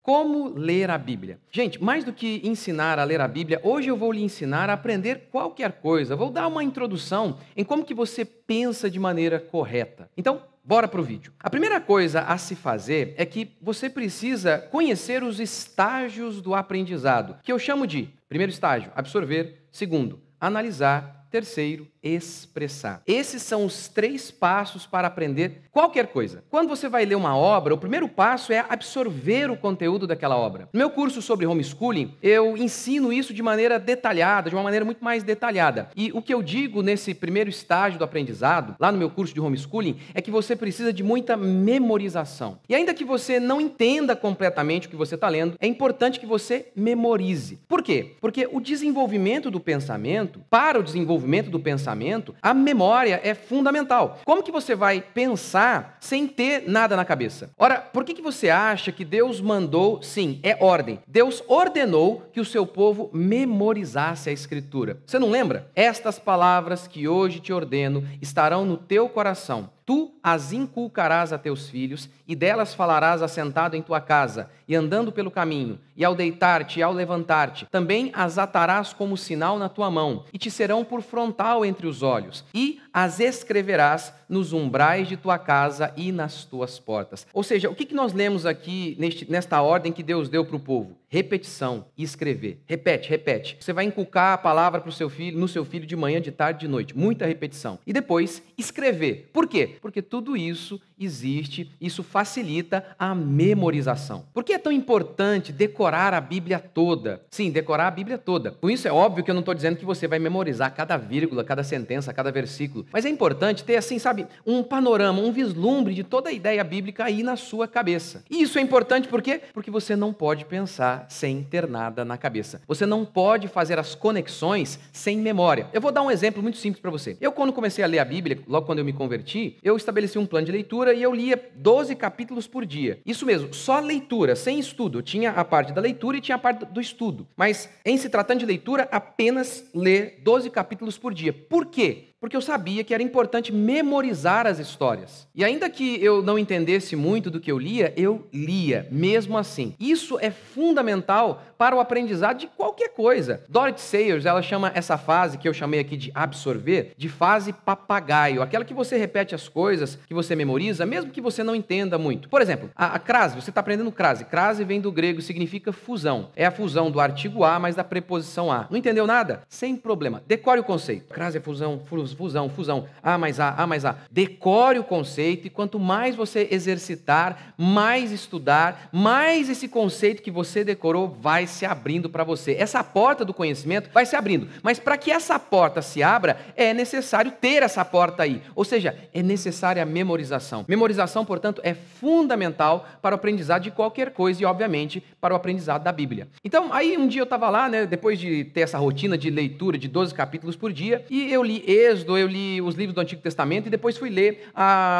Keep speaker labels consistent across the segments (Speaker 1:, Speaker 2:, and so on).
Speaker 1: Como ler a Bíblia? Gente, mais do que ensinar a ler a Bíblia, hoje eu vou lhe ensinar a aprender qualquer coisa. Vou dar uma introdução em como que você pensa de maneira correta. Então, bora para o vídeo. A primeira coisa a se fazer é que você precisa conhecer os estágios do aprendizado, que eu chamo de primeiro estágio, absorver, segundo, analisar, terceiro, expressar. Esses são os 3 passos para aprender qualquer coisa. Quando você vai ler uma obra, o primeiro passo é absorver o conteúdo daquela obra. No meu curso sobre homeschooling, eu ensino isso de maneira detalhada, de uma maneira muito mais detalhada. E o que eu digo nesse primeiro estágio do aprendizado, lá no meu curso de homeschooling, é que você precisa de muita memorização. E ainda que você não entenda completamente o que você está lendo, é importante que você memorize. Por quê? Porque o desenvolvimento do pensamento, para o desenvolvimento do pensamento, a memória é fundamental. Como que você vai pensar sem ter nada na cabeça? Ora, por que você acha que Deus mandou? Sim, é ordem. Deus ordenou que o seu povo memorizasse a Escritura. Você não lembra? Estas palavras que hoje te ordeno estarão no teu coração. Tu as inculcarás a teus filhos, e delas falarás assentado em tua casa, e andando pelo caminho, e ao deitar-te e ao levantar-te. Também as atarás como sinal na tua mão, e te serão por frontal entre os olhos, e as escreverás nos umbrais de tua casa e nas tuas portas. Ou seja, o que nós lemos aqui nesta ordem que Deus deu para o povo? Repetição e escrever. Repete, repete. Você vai inculcar a palavra para o seu filho, no seu filho de manhã, de tarde, de noite. Muita repetição. E depois, escrever. Por quê? Porque tudo isso existe, isso facilita a memorização. Por que é tão importante decorar a Bíblia toda? Sim, decorar a Bíblia toda. Com isso é óbvio que eu não estou dizendo que você vai memorizar cada vírgula, cada sentença, cada versículo. Mas é importante ter, assim, sabe, um panorama, um vislumbre de toda a ideia bíblica aí na sua cabeça. E isso é importante por quê? Porque você não pode pensar sem ter nada na cabeça. Você não pode fazer as conexões sem memória. Eu vou dar um exemplo muito simples para você. Eu, quando comecei a ler a Bíblia, logo quando eu me converti, eu estabeleci um plano de leitura e eu lia 12 capítulos por dia. Isso mesmo, só leitura, sem estudo. Eu tinha a parte da leitura e tinha a parte do estudo. Mas, em se tratando de leitura, apenas ler 12 capítulos por dia. Por quê? Porque eu sabia que era importante memorizar as histórias. E ainda que eu não entendesse muito do que eu lia, mesmo assim. Isso é fundamental para o aprendizado de qualquer coisa. Dorothy Sayers, ela chama essa fase, que eu chamei aqui de absorver, de fase papagaio. Aquela que você repete as coisas, que você memoriza, mesmo que você não entenda muito. Por exemplo, a crase, você está aprendendo crase. Crase vem do grego, significa fusão. É a fusão do artigo a mais da preposição a. Não entendeu nada? Sem problema. Decore o conceito. Crase é fusão, fusão, A mais A. Decore o conceito e quanto mais você exercitar, mais estudar, mais esse conceito que você decorou vai se abrindo para você. Essa porta do conhecimento vai se abrindo, mas para que essa porta se abra, é necessário ter essa porta aí. Ou seja, é necessária a memorização. Memorização, portanto, é fundamental para o aprendizado de qualquer coisa e, obviamente, para o aprendizado da Bíblia. Então, aí um dia eu estava lá, depois de ter essa rotina de leitura de 12 capítulos por dia, e eu li Êxodo, eu li os livros do Antigo Testamento e depois fui ler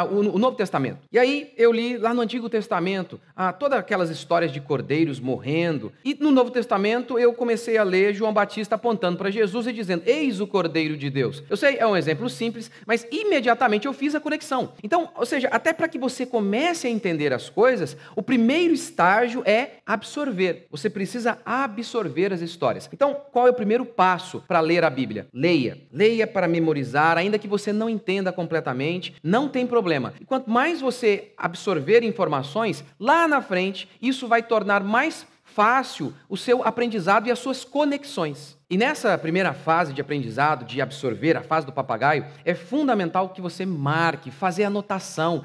Speaker 1: o Novo Testamento. E aí eu li lá no Antigo Testamento todas aquelas histórias de cordeiros morrendo. E no Novo Testamento eu comecei a ler João Batista apontando para Jesus e dizendo: eis o Cordeiro de Deus. Eu sei, é um exemplo simples, mas imediatamente eu fiz a conexão. Então, ou seja, até para que você comece a entender as coisas, o primeiro estágio é absorver. Você precisa absorver as histórias. Então, qual é o primeiro passo para ler a Bíblia? Leia. Leia para memorizar, ainda que você não entenda completamente, não tem problema. E quanto mais você absorver informações, lá na frente, isso vai tornar mais fácil o seu aprendizado e as suas conexões. E nessa primeira fase de aprendizado, de absorver, a fase do papagaio, é fundamental que você marque, fazer anotação,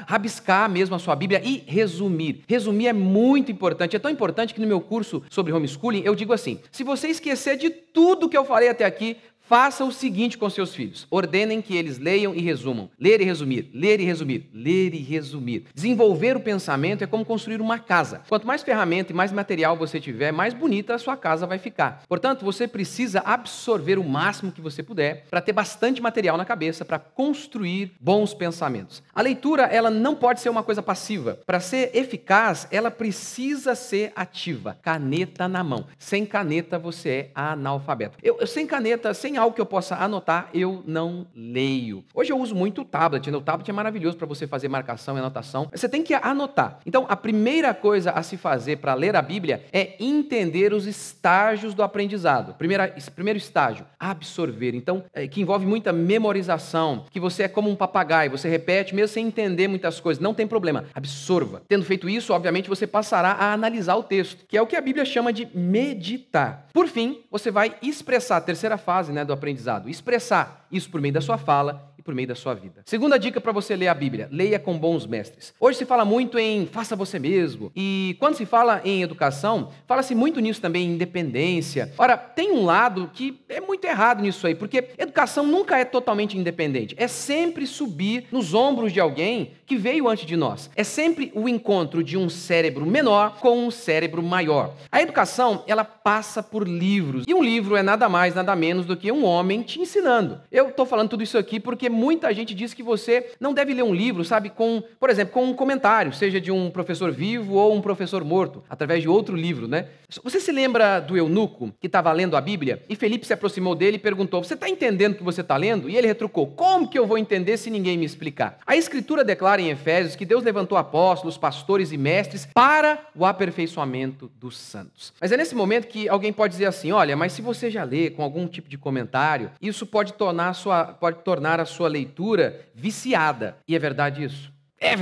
Speaker 1: rabiscar mesmo a sua Bíblia e resumir. Resumir é muito importante. É tão importante que no meu curso sobre homeschooling eu digo assim: se você esquecer de tudo que eu falei até aqui, faça o seguinte com seus filhos: ordenem que eles leiam e resumam. Ler e resumir, ler e resumir, ler e resumir. Desenvolver o pensamento é como construir uma casa. Quanto mais ferramenta e mais material você tiver, mais bonita a sua casa vai ficar. Portanto, você precisa absorver o máximo que você puder para ter bastante material na cabeça para construir bons pensamentos. A leitura, ela não pode ser uma coisa passiva. Para ser eficaz, ela precisa ser ativa. Caneta na mão. Sem caneta, você é analfabeto. Sem caneta, sem tem algo que eu possa anotar, eu não leio. Hoje eu uso muito o tablet, né? O tablet é maravilhoso para você fazer marcação e anotação. Você tem que anotar. Então, a primeira coisa a se fazer para ler a Bíblia é entender os estágios do aprendizado. Primeiro estágio, absorver. Então, que envolve muita memorização, que você é como um papagaio, você repete mesmo sem entender muitas coisas. Não tem problema, absorva. Tendo feito isso, obviamente, você passará a analisar o texto, que é o que a Bíblia chama de meditar. Por fim, você vai expressar, a terceira fase, né, do aprendizado, expressar isso por meio da sua fala e por meio da sua vida. Segunda dica para você ler a Bíblia, leia com bons mestres. Hoje se fala muito em faça você mesmo, e quando se fala em educação, fala-se muito nisso também, em independência. Ora, tem um lado que é muito errado nisso aí, porque educação nunca é totalmente independente, é sempre subir nos ombros de alguém que veio antes de nós. É sempre o encontro de um cérebro menor com um cérebro maior. A educação, ela passa por livros, e um livro é nada mais, nada menos do que um homem te ensinando. Eu estou falando tudo isso aqui porque muita gente diz que você não deve ler um livro, sabe, por exemplo, com um comentário, seja de um professor vivo ou um professor morto, através de outro livro, né? Você se lembra do eunuco que estava lendo a Bíblia e Felipe se aproximou dele e perguntou: você está entendendo o que você está lendo? E ele retrucou: como que eu vou entender se ninguém me explicar? A Escritura declara em Efésios que Deus levantou apóstolos, pastores e mestres para o aperfeiçoamento dos santos. Mas é nesse momento que alguém pode dizer assim: olha, mas se você já lê com algum tipo de comentário, isso pode tornar a sua leitura viciada. E é verdade isso? É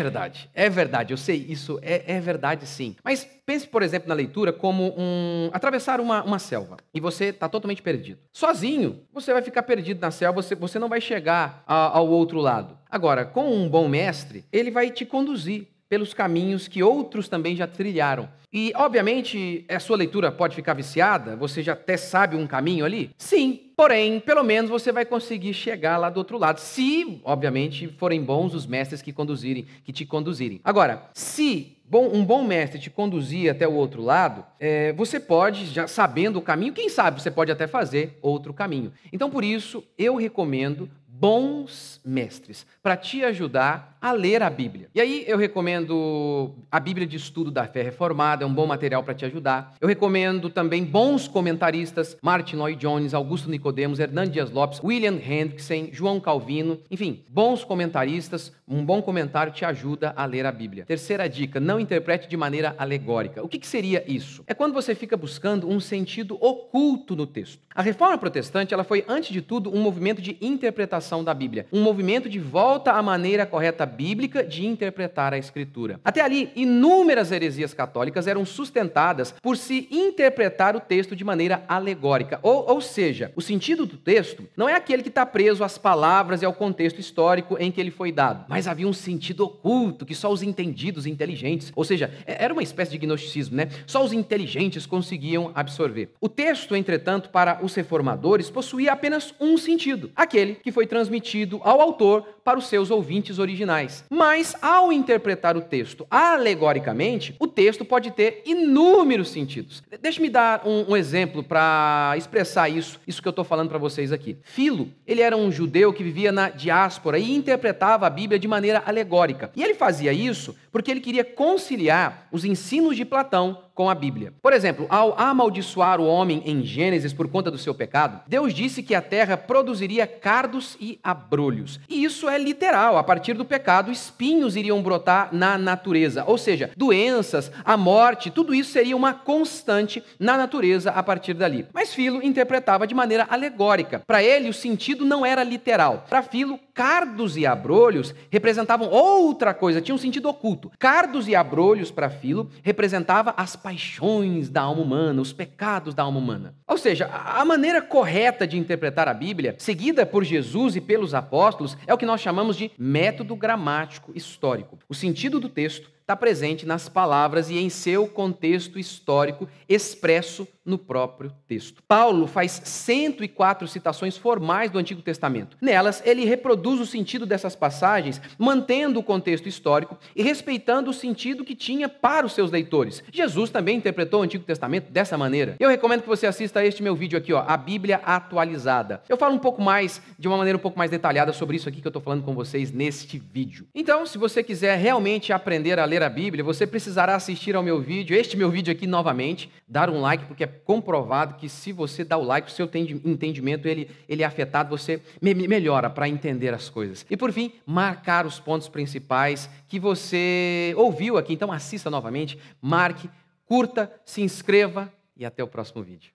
Speaker 1: verdade, eu sei, isso é verdade sim. Mas pense, por exemplo, na leitura como atravessar uma selva e você está totalmente perdido. Sozinho, você vai ficar perdido na selva, você não vai chegar ao outro lado. Agora, com um bom mestre, ele vai te conduzir pelos caminhos que outros também já trilharam. E, obviamente, a sua leitura pode ficar viciada, você já até sabe um caminho ali? Sim, porém, pelo menos você vai conseguir chegar lá do outro lado, se, obviamente, forem bons os mestres que te conduzirem. Agora, se um bom mestre te conduzir até o outro lado, você pode, já sabendo o caminho, quem sabe você pode até fazer outro caminho. Então, por isso, eu recomendo bons mestres para te ajudar a ler a Bíblia. E aí eu recomendo a Bíblia de Estudo da Fé Reformada, é um bom material para te ajudar. Eu recomendo também bons comentaristas, Martin Lloyd-Jones, Augusto Nicodemos, Hernando Dias Lopes, William Hendrickson, João Calvino, enfim, bons comentaristas. Um bom comentário te ajuda a ler a Bíblia. Terceira dica, não interprete de maneira alegórica. O que seria isso? É quando você fica buscando um sentido oculto no texto. A Reforma Protestante, ela foi, antes de tudo, um movimento de interpretação da Bíblia, um movimento de volta à maneira correta bíblica de interpretar a Escritura. Até ali, inúmeras heresias católicas eram sustentadas por se interpretar o texto de maneira alegórica, ou seja, o sentido do texto não é aquele que está preso às palavras e ao contexto histórico em que ele foi dado, mas havia um sentido oculto que só os entendidos inteligentes, ou seja, era uma espécie de gnosticismo, né? Só os inteligentes conseguiam absorver. O texto, entretanto, para os reformadores, possuía apenas um sentido, aquele que foi transmitido ao autor para os seus ouvintes originais. Mas, ao interpretar o texto alegoricamente, o texto pode ter inúmeros sentidos. Deixe-me dar um exemplo para expressar isso que eu estou falando para vocês aqui. Filo, ele era um judeu que vivia na diáspora e interpretava a Bíblia de maneira alegórica. E ele fazia isso porque ele queria conciliar os ensinos de Platão com a Bíblia. Por exemplo, ao amaldiçoar o homem em Gênesis por conta do seu pecado, Deus disse que a terra produziria cardos e abrolhos. E isso é literal. A partir do pecado, espinhos iriam brotar na natureza. Ou seja, doenças, a morte, tudo isso seria uma constante na natureza a partir dali. Mas Filo interpretava de maneira alegórica. Para ele, o sentido não era literal. Para Filo, cardos e abrolhos representavam outra coisa, tinha um sentido oculto. Cardos e abrolhos, para Filo, representava as paixões da alma humana, os pecados da alma humana. Ou seja, a maneira correta de interpretar a Bíblia, seguida por Jesus e pelos apóstolos, é o que nós chamamos de método gramático histórico. O sentido do texto está presente nas palavras e em seu contexto histórico expresso no próprio texto. Paulo faz 104 citações formais do Antigo Testamento. Nelas, ele reproduz o sentido dessas passagens, mantendo o contexto histórico e respeitando o sentido que tinha para os seus leitores. Jesus também interpretou o Antigo Testamento dessa maneira. Eu recomendo que você assista a este meu vídeo aqui, a Bíblia Atualizada. Eu falo de uma maneira um pouco mais detalhada sobre isso aqui que eu estou falando com vocês neste vídeo. Então, se você quiser realmente aprender a ler ler a Bíblia, você precisará assistir ao meu vídeo, este meu vídeo aqui novamente, dar um like, porque é comprovado que se você dá o like, o seu entendimento ele é afetado, você melhora para entender as coisas. E por fim, marcar os pontos principais que você ouviu aqui. Então assista novamente, marque, curta, se inscreva e até o próximo vídeo.